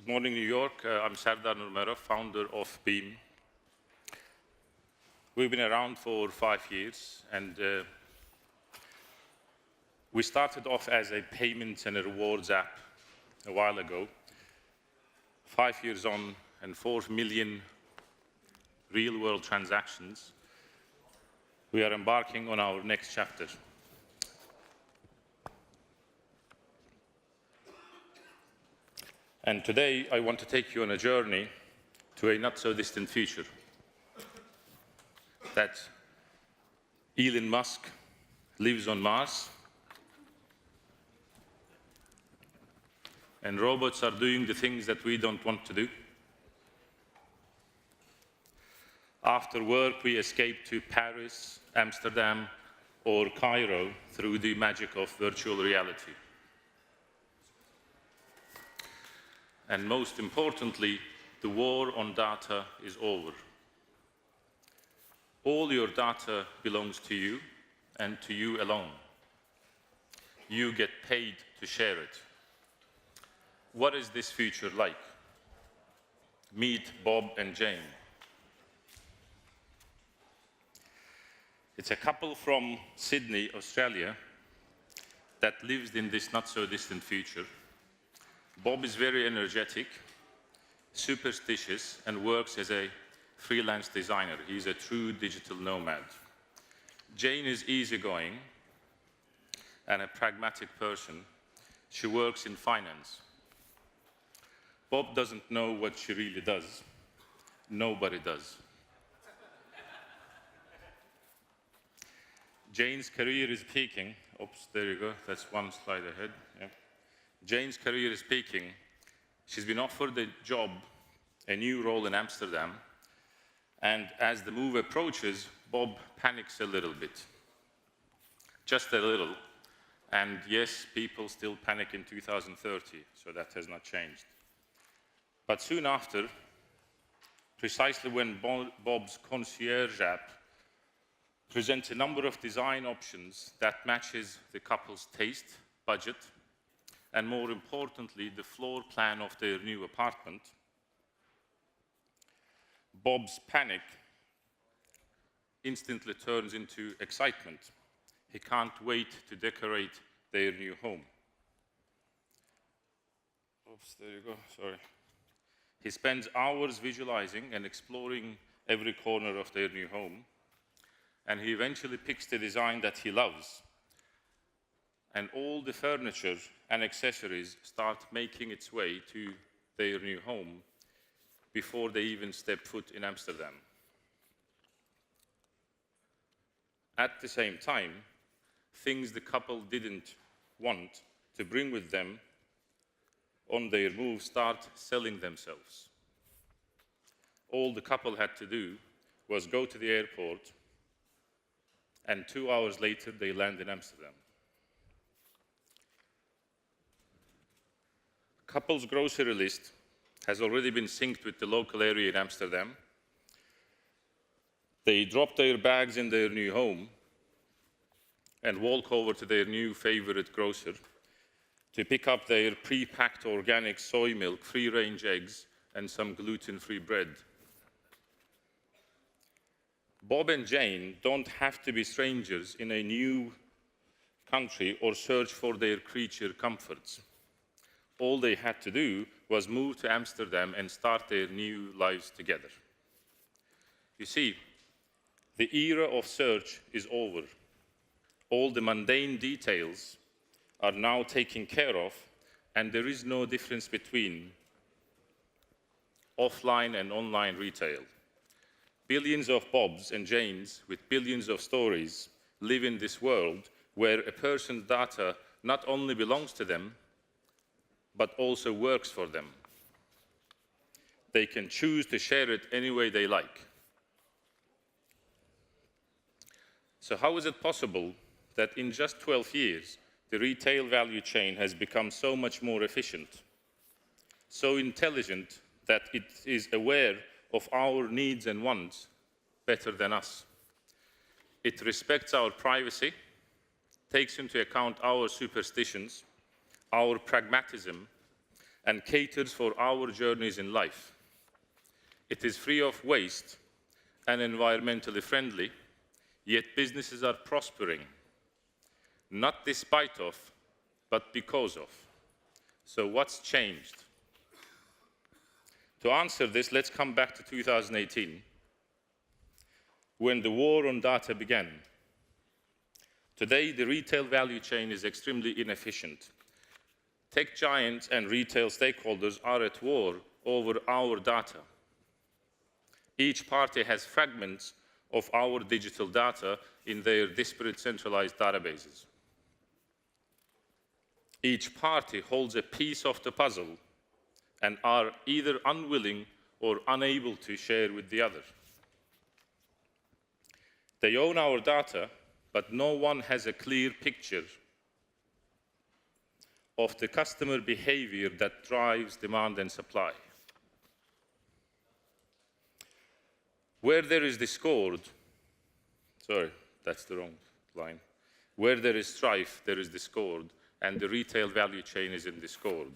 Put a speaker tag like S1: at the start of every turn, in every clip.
S1: Good morning, New York. I'm Serdar Nurmammedov, founder of Beam. We've been around for 5 years, and we started off as a payments and a rewards app a while ago. 5 years on, and 4 million real-world transactions, we are embarking on our next chapter. And today, I want to take you on a journey to a not-so-distant future. That Elon Musk lives on Mars, and robots are doing the things that we don't want to do. After work, we escape to Paris, Amsterdam, or Cairo through the magic of virtual reality. And most importantly, the war on data is over. All your data belongs to you, and to you alone. You get paid to share it. What is this future like? Meet Bob and Jane. It's a couple from Sydney, Australia, that lives in this not-so-distant future. Bob is very energetic, superstitious, and works as a freelance designer. He's a true digital nomad. Jane is easygoing and a pragmatic person. She works in finance. Bob doesn't know what she really does. Nobody does. Jane's career is peaking. Oops, there you go. That's one slide ahead. Yeah. Jane's career is peaking. She's been offered a job, a new role in Amsterdam, and as the move approaches, Bob panics a little bit. Just a little. And yes, people still panic in 2030, so that has not changed. But soon after, precisely when Bob's concierge app presents a number of design options that matches the couple's taste, budget, and more importantly, the floor plan of their new apartment, Bob's panic instantly turns into excitement. He can't wait to decorate their new home. Oops, there you go, sorry. He spends hours visualizing and exploring every corner of their new home, and he eventually picks the design that he loves. And all the furniture and accessories start making its way to their new home before they even step foot in Amsterdam. At the same time, things the couple didn't want to bring with them on their move start selling themselves. All the couple had to do was go to the airport, and 2 hours later, they land in Amsterdam. Couple's grocery list has already been synced with the local area in Amsterdam. They drop their bags in their new home and walk over to their new favorite grocer to pick up their pre-packed organic soy milk, free-range eggs, and some gluten-free bread. Bob and Jane don't have to be strangers in a new country or search for their creature comforts. All they had to do was move to Amsterdam and start their new lives together. You see, the era of search is over. All the mundane details are now taken care of, and there is no difference between offline and online retail. Billions of Bobs and Janes with billions of stories live in this world where a person's data not only belongs to them, but also works for them. They can choose to share it any way they like. So how is it possible that in just 12 years, the retail value chain has become so much more efficient, so intelligent that it is aware of our needs and wants better than us? It respects our privacy, takes into account our superstitions, our pragmatism, and caters for our journeys in life. It is free of waste and environmentally friendly, yet businesses are prospering, not despite of, but because of. So what's changed? To answer this, let's come back to 2018, when the war on data began. Today, the retail value chain is extremely inefficient. Tech giants and retail stakeholders are at war over our data. Each party has fragments of our digital data in their disparate centralized databases. Each party holds a piece of the puzzle and are either unwilling or unable to share with the other. They own our data, but no one has a clear picture of the customer behavior that drives demand and supply. Where there is discord, sorry, that's the wrong line. Where there is strife, there is discord, and the retail value chain is in discord.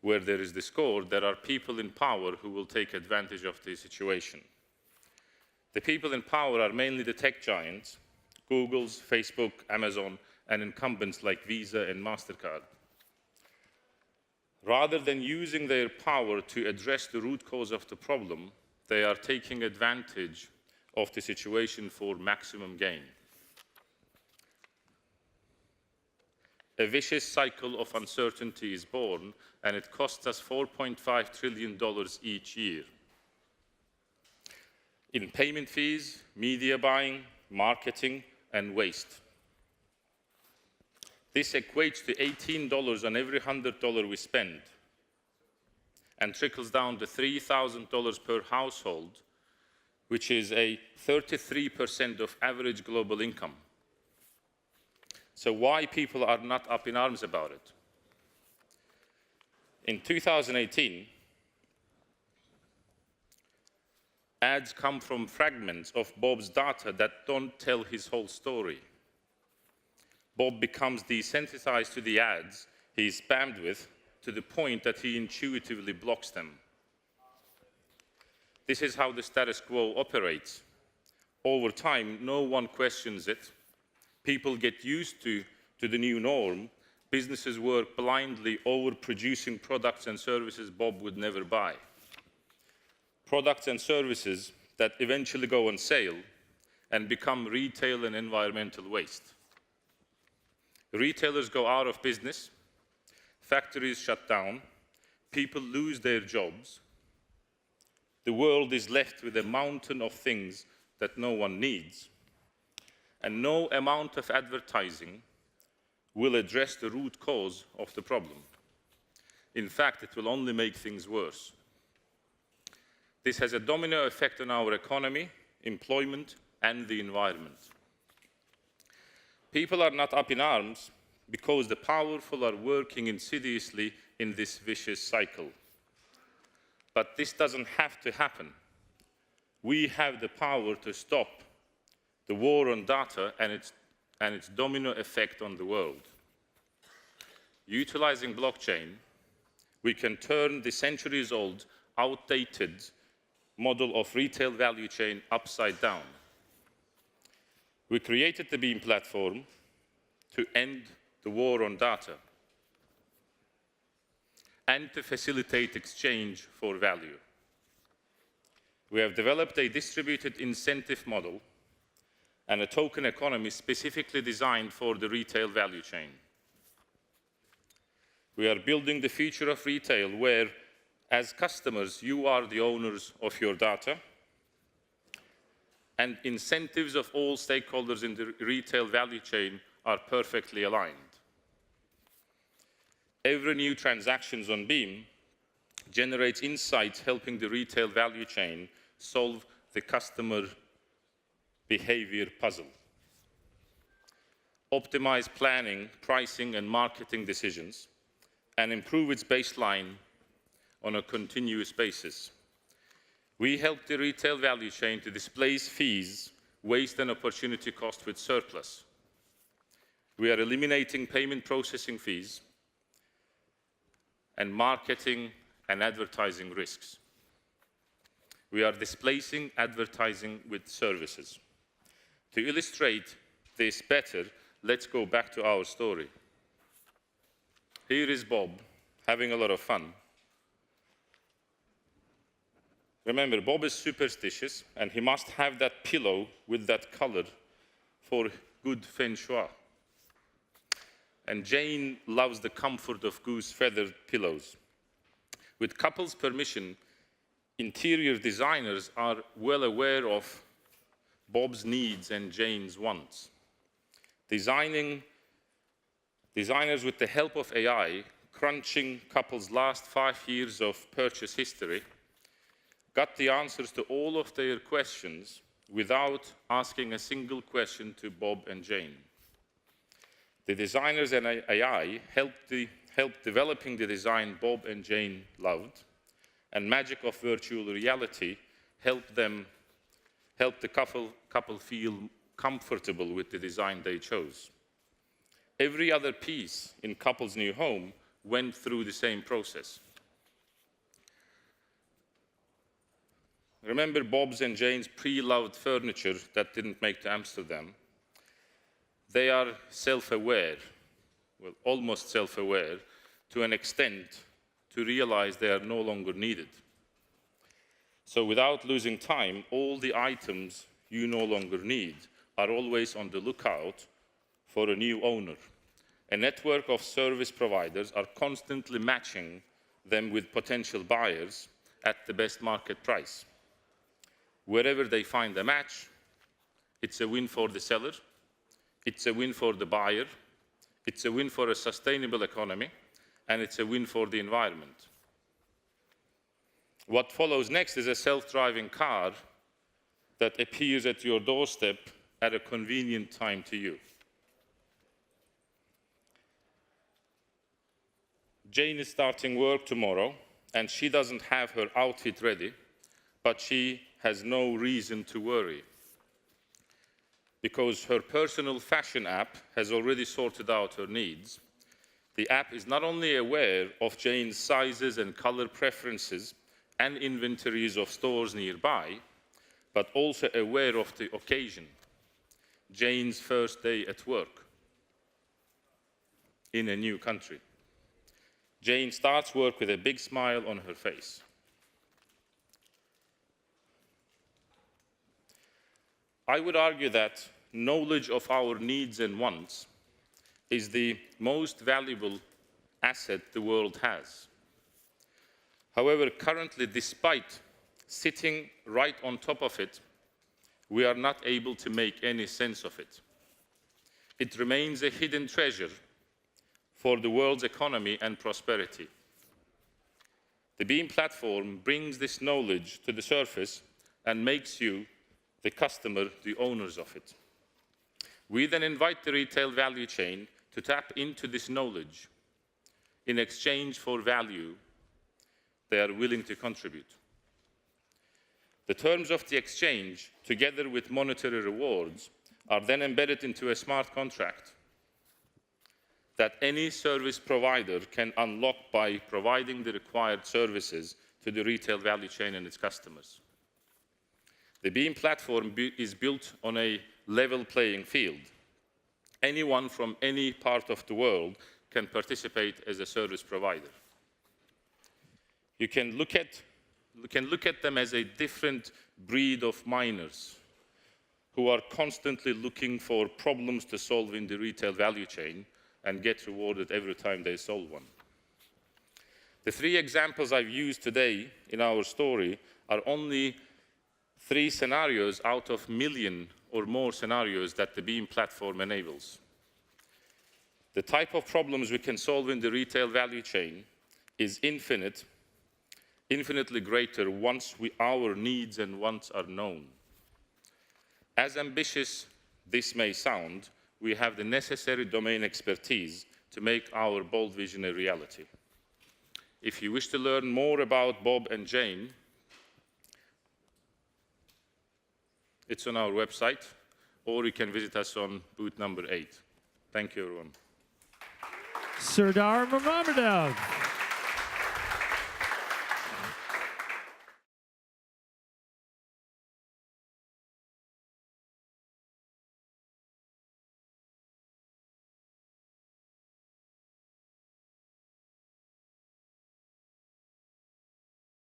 S1: Where there is discord, there are people in power who will take advantage of the situation. The people in power are mainly the tech giants, Google's, Facebook, Amazon, and incumbents like Visa and MasterCard. Rather than using their power to address the root cause of the problem, they are taking advantage of the situation for maximum gain. A vicious cycle of uncertainty is born, and it costs us $4.5 trillion each year. In payment fees, media buying, marketing, and waste. This equates to $18 on every $100 we spend, and trickles down to $3,000 per household, which is a 33% of average global income. So why people are not up in arms about it? In 2018, ads come from fragments of Bob's data that don't tell his whole story. Bob becomes desensitized to the ads he is spammed with to the point that he intuitively blocks them. This is how the status quo operates. Over time, no one questions it. People get used to the new norm. Businesses work blindly, overproducing products and services Bob would never buy. Products and services that eventually go on sale and become retail and environmental waste. Retailers go out of business, factories shut down, people lose their jobs. The world is left with a mountain of things that no one needs. And no amount of advertising will address the root cause of the problem. In fact, it will only make things worse. This has a domino effect on our economy, employment, and the environment. People are not up in arms because the powerful are working insidiously in this vicious cycle. But this doesn't have to happen. We have the power to stop the war on data and its domino effect on the world. Utilizing blockchain, we can turn the centuries-old, outdated model of retail value chain upside down. We created the Beam platform to end the war on data and to facilitate exchange for value. We have developed a distributed incentive model and a token economy specifically designed for the retail value chain. We are building the future of retail where, as customers, you are the owners of your data, and incentives of all stakeholders in the retail value chain are perfectly aligned. Every new transaction on Beam generates insights helping the retail value chain solve the customer behavior puzzle, optimize planning, pricing, and marketing decisions, and improve its baseline on a continuous basis. We help the retail value chain to displace fees, waste, and opportunity cost with surplus. We are eliminating payment processing fees and marketing and advertising risks. We are displacing advertising with services. To illustrate this better, let's go back to our story. Here is Bob, having a lot of fun. Remember, Bob is superstitious, and he must have that pillow with that color for good feng shui. And Jane loves the comfort of goose feather pillows. With couples' permission, interior designers are well aware of Bob's needs and Jane's wants. Designers, with the help of AI, crunching couples' last 5 years of purchase history, got the answers to all of their questions without asking a single question to Bob and Jane. The designers and AI helped developing the design Bob and Jane loved, and magic of virtual reality helped the couple feel comfortable with the design they chose. Every other piece in couple's new home went through the same process. Remember Bob's and Jane's pre-loved furniture that didn't make to Amsterdam? They are self-aware, well, almost self-aware, to an extent to realize they are no longer needed. So without losing time, all the items you no longer need are always on the lookout for a new owner. A network of service providers are constantly matching them with potential buyers at the best market price. Wherever they find a match, it's a win for the seller, it's a win for the buyer, it's a win for a sustainable economy, and it's a win for the environment. What follows next is a self-driving car that appears at your doorstep at a convenient time to you. Jane is starting work tomorrow, and she doesn't have her outfit ready, but she has no reason to worry, because her personal fashion app has already sorted out her needs. The app is not only aware of Jane's sizes and color preferences and inventories of stores nearby, but also aware of the occasion, Jane's first day at work in a new country. Jane starts work with a big smile on her face. I would argue that knowledge of our needs and wants is the most valuable asset the world has. However, currently, despite sitting right on top of it, we are not able to make any sense of it. It remains a hidden treasure for the world's economy and prosperity. The Beam platform brings this knowledge to the surface and makes you, the customer, the owners of it. We then invite the retail value chain to tap into this knowledge in exchange for value they are willing to contribute. The terms of the exchange, together with monetary rewards, are then embedded into a smart contract that any service provider can unlock by providing the required services to the retail value chain and its customers. The Beam platform is built on a level playing field. Anyone from any part of the world can participate as a service provider. You can look at them as a different breed of miners who are constantly looking for problems to solve in the retail value chain and get rewarded every time they solve one. The 3 examples I've used today in our story are only 3 scenarios out of million or more scenarios that the Beam platform enables. The type of problems we can solve in the retail value chain is infinitely greater once our needs and wants are known. As ambitious this may sound, we have the necessary domain expertise to make our bold vision a reality. If you wish to learn more about Bob and Jane, it's on our website, or you can visit us on booth number 8. Thank you, everyone.
S2: Serdar Nurmammedov.